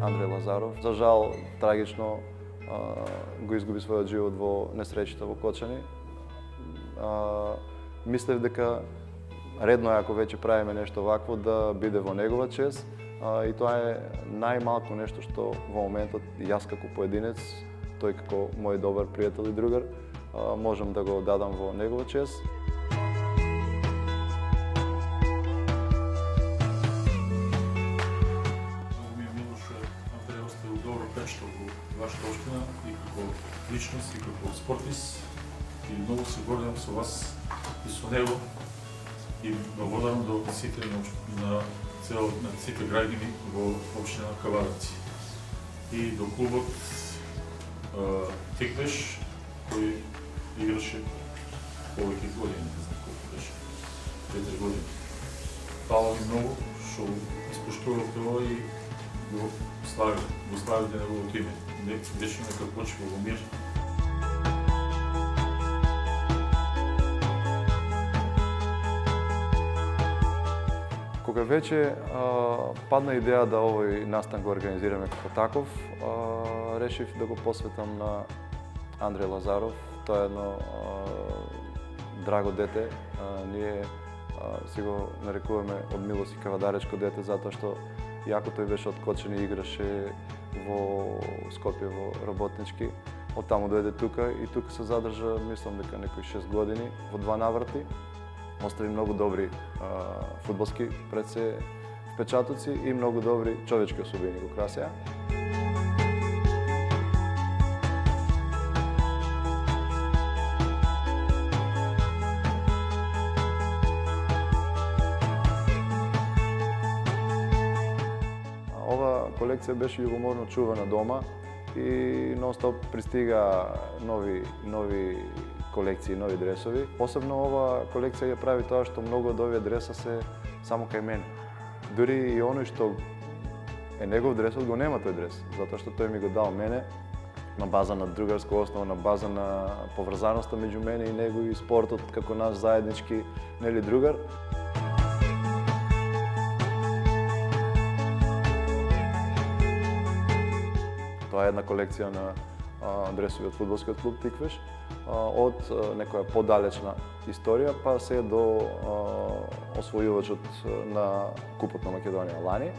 Андреј Лазаров. За жал, трагично го изгуби својот живот во несреќата во Кочани. Мислев дека редно е, ако веќе правиме нешто вакво, да биде во негова чест. И тоа е најмалку нешто што во моментот јас како поединец, тој како мој добар пријател и другар, можам да го дадам во негова чест. Што во вашата општина и како личност и како спортист, и многу се гордам со вас и со него и благодарам до сите на сите граѓани во општина Кавараци и до клубот Тиквеш кој играше повеќе години, не знам колку беше, 4 години. Фала ви многу што испоштувавте ова и го славите неговото име. Вечно нека почива во мир. Кога веќе падна идеја да овој настан го организираме како таков, решив да го посветам на Андреј Лазаров. Тоа е едно драго дете. Ние си го нарекуваме од милост и кавадаречко дете, затоа што иако тој беше од Кочани и играше во Скопје во Работнички, од таму дојде тука и тука се задржа, мислам дека некои 6 години, во 2 наврати. Остави многу добри фудбалски пред се впечатоци и многу добри човечки особини го красеа. Ова колекција беше љубоморно чувана дома и нон-стоп пристига нови колекции, нови дресови. Посебно ова колекција ја прави тоа што многу од овие дреса се само кај мене. Дури и оној што е негов дресот го нема тој дрес, затоа што тој ми го дал мене на база на другарска основа, на база на поврзаноста меѓу мене и него и спортот како наш заеднички, нели, другар. Тоа е една колекција на дресови од фудбалскиот клуб Тиквеш, од некоја подалечна историја, па се до освојувачот на Купот на Македонија лани.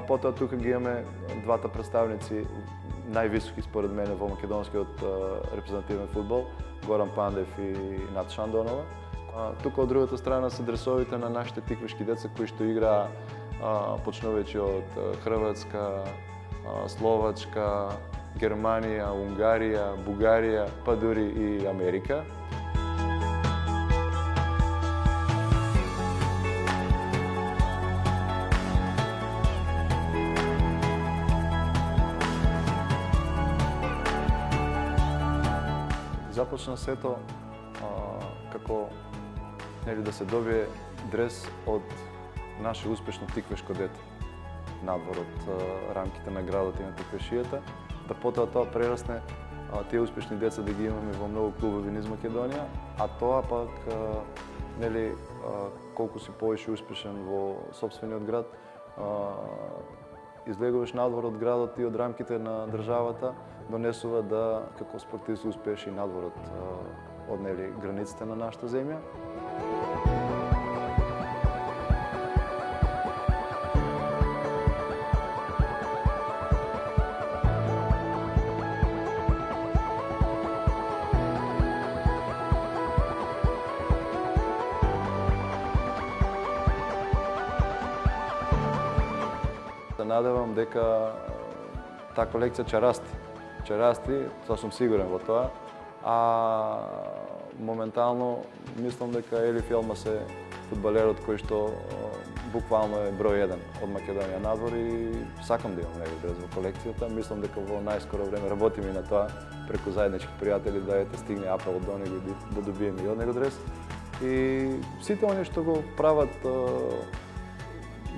Потоа тука ги имаме двата представници највисоки според мене во македонскиот репрезентативен фудбал, Горан Пандев и Нат Шандонова. Тука од другата страна се дресовите на нашите тиквешки деца кои што играа почнувајќи од Хрватска, Словачка, Германија, Унгарија, Бугарија, па дури и Америка. Започна сето како да се добие дрес од наше успешно тиквешко дете надвор од рамките на градот и на тиквешијата, да потоа тоа прерасне тие успешни деца да ги имаме во многу клубови низ Македонија, а тоа пак колку си повеќе успешен во сопствениот град, излегуваш надвор од градот и од рамките на државата, донесува да како спортист успееш и надвор од границите на нашата земја. Се надевам дека таа колекција ќе расти, тоа сум сигурен во тоа, а моментално мислам дека Ели Фелмас е фудбалерот кој што буквално е број 1 од Македонија надвор и сакам да имам негов дрес во колекцијата. Мислам дека во најскоро време работиме и на тоа преку заеднички пријатели да стигне апел до него и да добиеме и од него дрес. И сите оние што го прават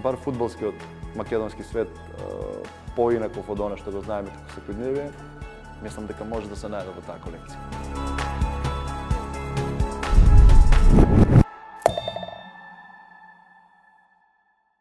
бар фудбалскиот македонски свет поинаков од она што го знаеме како секојдневие, мислам дека може да се најде во таа колекција.